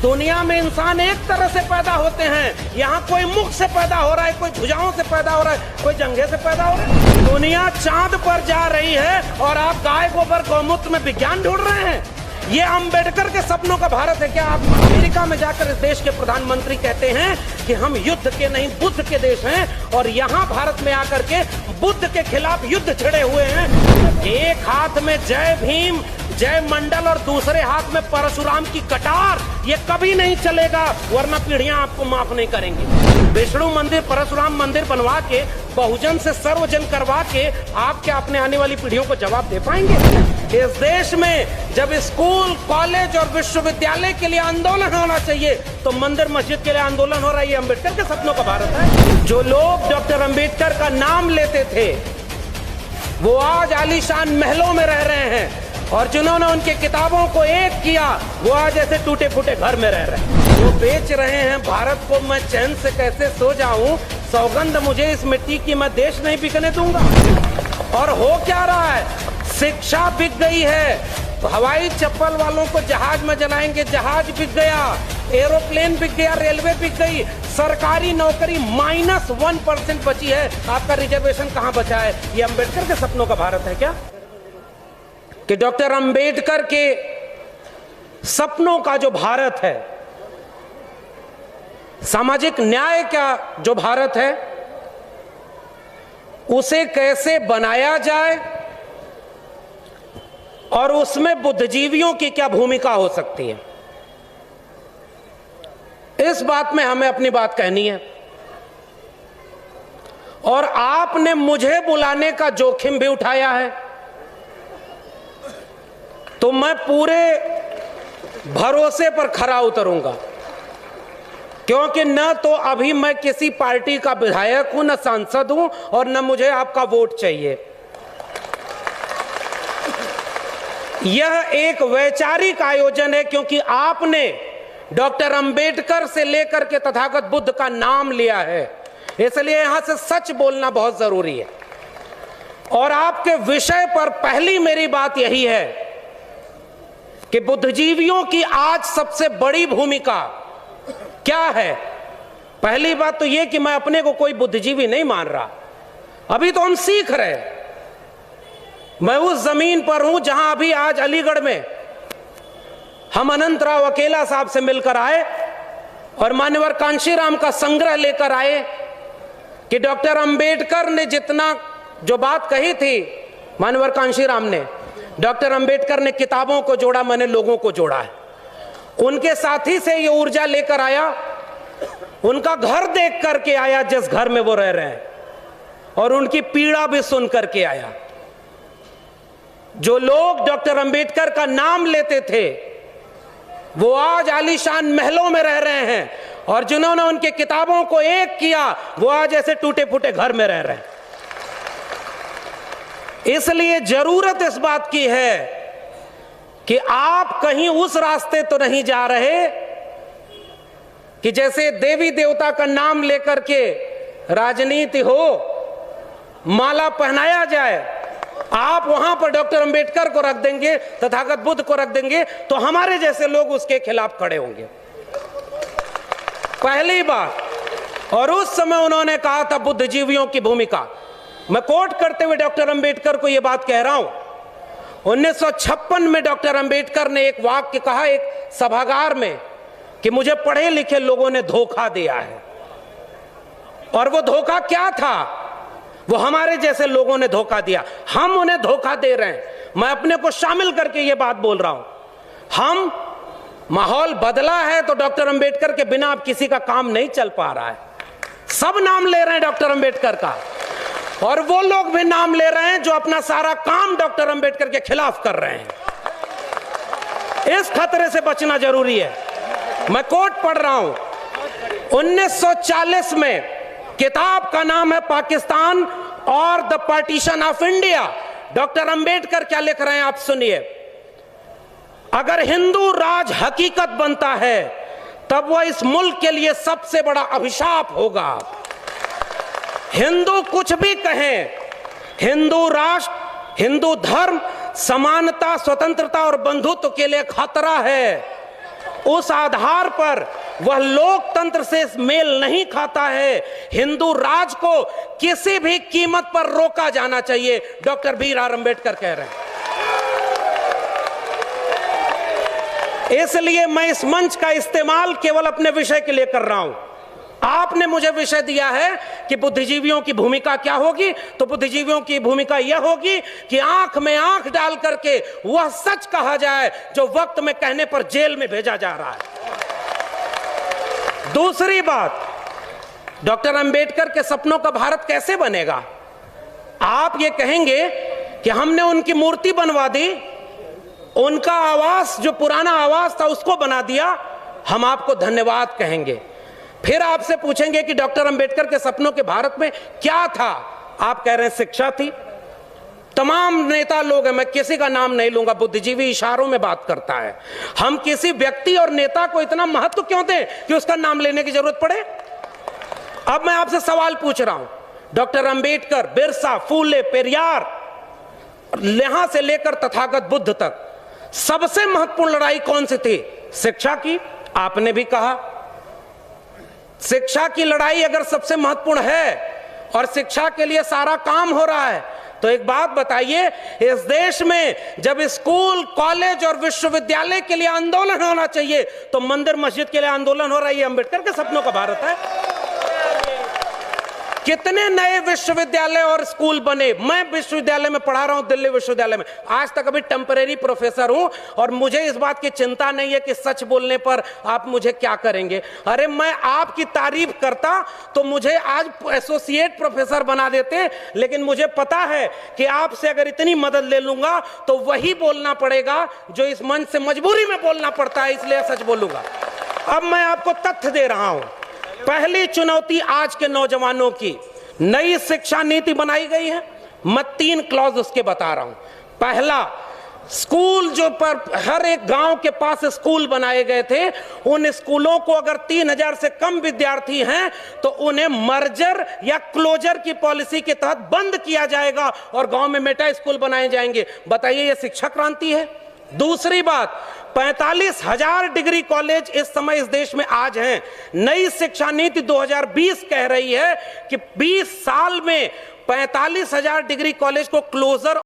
दुनिया में इंसान एक तरह से पैदा होते हैं, यहाँ कोई मुख से पैदा हो रहा है, कोई भुजाओं से पैदा हो रहा है, कोई जंघे से पैदा हो रहा है। दुनिया चांद पर जा रही है और आप गाय गोबर गौमूत्र में विज्ञान ढूंढ रहे हैं। ये अंबेडकर के सपनों का भारत है क्या? आप अमेरिका में जाकर इस देश के प्रधानमंत्री कहते हैं कि हम युद्ध के नहीं बुद्ध के देश हैं, और यहाँ भारत में आकर के बुद्ध के खिलाफ युद्ध छिड़े हुए हैं। एक हाथ में जय भीम जय मंडल और दूसरे हाथ में परशुराम की कटार, ये कभी नहीं चलेगा, वरना पीढ़ियां आपको माफ नहीं करेंगी। विष्णु मंदिर परशुराम मंदिर बनवा के बहुजन से सर्वजन करवा के आप क्या अपने आने वाली पीढ़ियों को जवाब दे पाएंगे? इस देश में जब स्कूल कॉलेज और विश्वविद्यालय के लिए आंदोलन होना चाहिए तो मंदिर मस्जिद के लिए आंदोलन हो रहा है। ये अंबेडकर के सपनों का भारत है। जो लोग डॉक्टर अंबेडकर का नाम लेते थे वो आज आलीशान महलों में रह रहे हैं, और जिन्होंने उनकी किताबों को एक किया वो आज ऐसे टूटे फूटे घर में रह रहे हैं। जो बेच रहे हैं भारत को, मैं चैन से कैसे सो जाऊं, सौगंध मुझे इस मिट्टी की, मैं देश नहीं बिकने दूंगा। और हो क्या रहा है? शिक्षा बिक गई है, तो हवाई चप्पल वालों को जहाज में जलाएंगे, जहाज बिक गया, एरोप्लेन बिक गया, रेलवे बिक गई, सरकारी नौकरी -1% बची है। आपका रिजर्वेशन कहां बचा है? ये अंबेडकर के सपनों का भारत है क्या? कि डॉक्टर अंबेडकर के सपनों का जो भारत है, सामाजिक न्याय का जो भारत है, उसे कैसे बनाया जाए और उसमें बुद्धिजीवियों की क्या भूमिका हो सकती है, इस बात में हमें अपनी बात कहनी है। और आपने मुझे बुलाने का जोखिम भी उठाया है, तो मैं पूरे भरोसे पर खरा उतरूंगा, क्योंकि न तो अभी मैं किसी पार्टी का विधायक हूं, न सांसद हूं, और न मुझे आपका वोट चाहिए। यह एक वैचारिक आयोजन है, क्योंकि आपने डॉक्टर अंबेडकर से लेकर के तथागत बुद्ध का नाम लिया है, इसलिए यहां से सच बोलना बहुत जरूरी है। और आपके विषय पर पहली मेरी बात यही है कि बुद्धिजीवियों की आज सबसे बड़ी भूमिका क्या है। पहली बात तो यह कि मैं अपने को कोई बुद्धिजीवी नहीं मान रहा, अभी तो हम सीख रहे हैं। मैं उस जमीन पर हूं जहां अभी आज अलीगढ़ में हम अनंतराव अकेला साहब से मिलकर आए और मान्यवर कांशीराम का संग्रह लेकर आए कि डॉक्टर अंबेडकर ने जितना जो बात कही थी, मान्यवर कांशीराम ने, डॉक्टर अंबेडकर ने किताबों को जोड़ा, मैंने लोगों को जोड़ा है। उनके साथी से ये ऊर्जा लेकर आया, उनका घर देख करके आया जिस घर में वो रह रहे हैं, और उनकी पीड़ा भी सुन करके आया। जो लोग डॉक्टर अंबेडकर का नाम लेते थे वो आज आलीशान महलों में रह रहे हैं, और जिन्होंने उनकी किताबों को एक किया वो आज ऐसे टूटे फूटे घर में रह रहे हैं। इसलिए जरूरत इस बात की है कि आप कहीं उस रास्ते तो नहीं जा रहे कि जैसे देवी देवता का नाम लेकर के राजनीति हो, माला पहनाया जाए, आप वहां पर डॉक्टर अंबेडकर को रख देंगे, तथागत बुद्ध को रख देंगे, तो हमारे जैसे लोग उसके खिलाफ खड़े होंगे, पहली बात। और उस समय उन्होंने कहा था बुद्धिजीवियों की भूमिका, मैं कोट करते हुए डॉक्टर अंबेडकर को यह बात कह रहा हूं। 1956 में डॉक्टर अंबेडकर ने एक वाक्य कहा एक सभागार में कि मुझे पढ़े लिखे लोगों ने धोखा दिया है। और वो धोखा क्या था? वो हमारे जैसे लोगों ने धोखा दिया, हम उन्हें धोखा दे रहे हैं। मैं अपने को शामिल करके ये बात बोल रहा हूं। हम, माहौल बदला है तो डॉक्टर अंबेडकर के बिना अब किसी का काम नहीं चल पा रहा है। सब नाम ले रहे हैं डॉक्टर अंबेडकर का, और वो लोग भी नाम ले रहे हैं जो अपना सारा काम डॉक्टर अंबेडकर के खिलाफ कर रहे हैं। इस खतरे से बचना जरूरी है। मैं कोट पढ़ रहा हूं, 1940 में, किताब का नाम है पाकिस्तान और the partition of India. Doctor Ambedkar क्या लिख रहे हैं आप सुनिए। अगर हिंदू राज हकीकत बनता है तब वह इस मुल्क के लिए सबसे बड़ा अभिशाप होगा। हिंदू कुछ भी कहें, हिंदू राष्ट्र, हिंदू धर्म समानता, स्वतंत्रता और बंधुत्व के लिए खतरा है। उस आधार पर वह लोकतंत्र से मेल नहीं खाता है। हिंदू राज को किसी भी कीमत पर रोका जाना चाहिए, डॉक्टर भीमराव अंबेडकर कह रहे हैं। इसलिए मैं इस मंच का इस्तेमाल केवल अपने विषय के लिए कर रहा हूं। आपने मुझे विषय दिया है कि बुद्धिजीवियों की भूमिका क्या होगी, तो बुद्धिजीवियों की भूमिका यह होगी कि आंख में आंख डाल करके वह सच कहा जाए जो वक्त में कहने पर जेल में भेजा जा रहा है। दूसरी बात, डॉक्टर अंबेडकर के सपनों का भारत कैसे बनेगा? आप ये कहेंगे कि हमने उनकी मूर्ति बनवा दी, उनका आवास जो पुराना आवास था उसको बना दिया, हम आपको धन्यवाद कहेंगे। फिर आपसे पूछेंगे कि डॉक्टर अंबेडकर के सपनों के भारत में क्या था? आप कह रहे हैं शिक्षा थी। तमाम नेता लोग हैं, मैं किसी का नाम नहीं लूंगा, बुद्धिजीवी इशारों में बात करता है। हम किसी व्यक्ति और नेता को इतना महत्व क्यों दें कि उसका नाम लेने की जरूरत पड़े? अब मैं आपसे सवाल पूछ रहा हूं, डॉक्टर अंबेडकर, बिरसा, फूले, पेरियार, यहां से लेकर तथागत बुद्ध तक सबसे महत्वपूर्ण लड़ाई कौन सी थी? शिक्षा की। आपने भी कहा शिक्षा की लड़ाई अगर सबसे महत्वपूर्ण है और शिक्षा के लिए सारा काम हो रहा है, तो एक बात बताइए, इस देश में जब स्कूल, कॉलेज और विश्वविद्यालय के लिए आंदोलन होना चाहिए तो मंदिर मस्जिद के लिए आंदोलन हो रहा है। ये अंबेडकर के सपनों का भारत है। कितने नए विश्वविद्यालय और स्कूल बने? मैं विश्वविद्यालय में पढ़ा रहा हूं, दिल्ली विश्वविद्यालय में, आज तक अभी टेम्परेरी प्रोफेसर हूं और मुझे इस बात की चिंता नहीं है कि सच बोलने पर आप मुझे क्या करेंगे। अरे मैं आपकी तारीफ करता तो मुझे आज एसोसिएट प्रोफेसर बना देते, लेकिन मुझे पता है कि आपसे अगर इतनी मदद ले लूंगा तो वही बोलना पड़ेगा जो इस मंच से मजबूरी में बोलना पड़ता है, इसलिए सच बोलूंगा। अब मैं आपको तथ्य दे रहा हूं। पहली चुनौती आज के नौजवानों की, नई शिक्षा नीति बनाई गई है। मैं 3 क्लॉज उसके बता रहा हूं। पहला, स्कूल जो पर हर एक गांव के पास स्कूल बनाए गए थे, उन स्कूलों को अगर 3000 से कम विद्यार्थी हैं तो उन्हें मर्जर या क्लोजर की पॉलिसी के तहत बंद किया जाएगा और गांव में मेटा स्कूल बनाए जाएंगे। बताइए, यह शिक्षा क्रांति है? दूसरी बात, 45,000 डिग्री कॉलेज इस समय इस देश में आज हैं। नई शिक्षा नीति 2020 कह रही है कि 20 साल में 45,000 डिग्री कॉलेज को क्लोजर